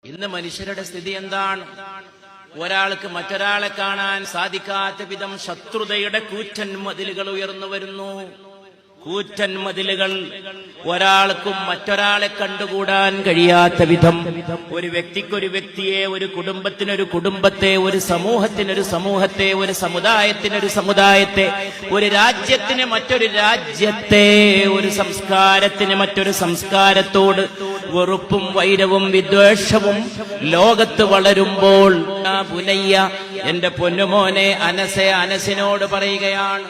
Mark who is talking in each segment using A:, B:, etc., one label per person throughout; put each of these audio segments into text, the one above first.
A: ഇന്ന് മനുഷ്യരുടെ സ്ഥിതി എന്താണ്? ഒരാൾക്ക് മറ്റൊരാളെ കാണാൻ സാധിക്കാത്ത വിധം ശത്രുതയുടെ കൂറ്റൻ മതിലുകൾ ഉയർന്നു വരുന്നു. കൂറ്റൻ മതിലുകൾ. ഒരാൾക്കും മറ്റൊരാളെ കണ്ടുകൂടാൻ കഴിയാത്ത വിധം, ഒരു വ്യക്തിക്കൊരു വ്യക്തിയെ, ഒരു കുടുംബത്തിനൊരു കുടുംബത്തെ, ഒരു സമൂഹത്തിനൊരു സമൂഹത്തെ, ഒരു സമുദായത്തിനൊരു സമുദായത്തെ, ഒരു രാജ്യത്തിന് മറ്റൊരു രാജ്യത്തെ, ഒരു സംസ്കാരത്തിന് മറ്റൊരു സംസ്കാരത്തോട് വെറുപ്പും വൈരവും വിദ്വേഷവും ലോകത്ത് വളരുമ്പോൾ, ബുനയ്യ, എന്റെ പൊന്നുമോനെ അനസെ, അനസിനോട് പറയുകയാണ്.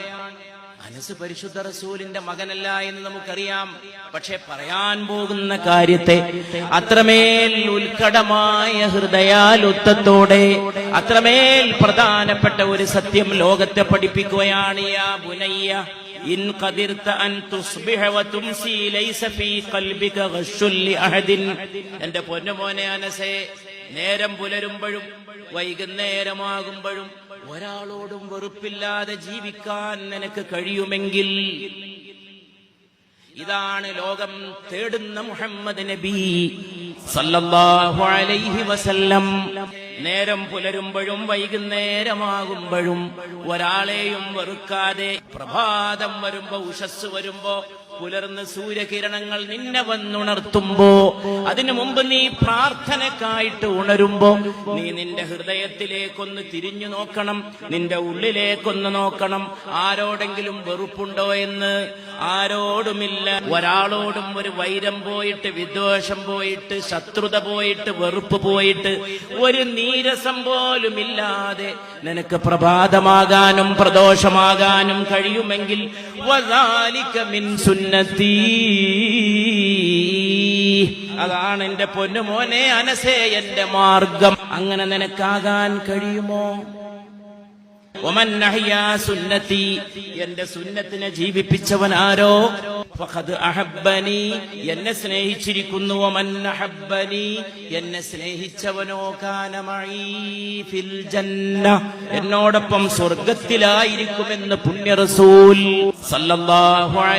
A: അനസ് പരിശുദ്ധ റസൂലിന്റെ മകനല്ല എന്ന് നമുക്കറിയാം. പക്ഷെ പറയാൻ പോകുന്ന കാര്യത്തെ അത്രമേൽ ഉത്കടമായ ഹൃദയാലുത്തത്തോടെ, അത്രമേൽ പ്രധാനപ്പെട്ട ഒരു സത്യം ലോകത്തെ പഠിപ്പിക്കുകയാണ്. യാ ബുനയ്യ ഇൻ ഖദിർത അൻ തുസ്ബിഹ വതുംസി ലൈസ ഫീ ഖൽബിക ഗശ്ശുൽ ലിഅഹദിൻ. എന്റെ പൊന്നുമോനെ അനസേ, നേരം പുലരുമ്പോഴും വൈകുന്നേരമാകുമ്പോഴും ഒരാളോടും വെറുപ്പില്ലാതെ ജീവിക്കാൻ നിനക്ക് കഴിയുമെങ്കിൽ, ഇതാണ് ലോകം തേടുന്ന മുഹമ്മദ് നബി സല്ലല്ലാഹു അലൈഹി വസല്ലം. നേരം പുലരുമ്പോഴും വൈകുന്നേരമാകുമ്പോഴും ഒരാളെയും വെറുക്കാതെ, പ്രഭാതം വരുമ്പോ, ഉഷസ് വരുമ്പോ, പുലർന്ന് സൂര്യകിരണങ്ങൾ നിന്നെ വന്നുണർത്തുമ്പോ, അതിനു മുമ്പ് നീ പ്രാർത്ഥനക്കായിട്ട് ഉണരുമ്പോ, നീ നിന്റെ ഹൃദയത്തിലേക്കൊന്ന് തിരിഞ്ഞു നോക്കണം, നിന്റെ ഉള്ളിലേക്കൊന്ന് നോക്കണം. ആരോടെങ്കിലും വെറുപ്പുണ്ടോ എന്ന്? ആരോടുമില്ല. ഒരാളോടും ഒരു വൈരം പോയിട്ട്, വിദ്വേഷം പോയിട്ട്, ശത്രുത പോയിട്ട്, വെറുപ്പ് പോയിട്ട്, ഒരു നീരസം പോലും ഇല്ലാതെ നിനക്ക് പ്രഭാതമാകാനും പ്രദോഷമാകാനും കഴിയുമെങ്കിൽ, വദാലിക മിൻ സുന്നത്തി, അതാണ് എന്റെ പൊന്നുമോനെ അനസേ എന്റെ മാർഗം. അങ്ങനെ നിനക്കാകാൻ കഴിയുമോ? വമൻ അഹ്യാ സുന്നത്തി, എന്റെ സുന്നത്തിനെ ജീവിപ്പിച്ചവനാരോ, ഫഖദ് അഹബ്ബനി, എന്നെ സ്നേഹിച്ചിരിക്കുന്നു. വമൻ അഹബ്ബനി, എന്നെ സ്നേഹിച്ചവനോ കാന മഈ ഫിൽ ജന്ന, എന്നോടൊപ്പം സ്വർഗ്ഗത്തിലായിരിക്കുമെന്ന് പുണ്യ റസൂൽ സല്ലല്ലാഹു അലൈഹി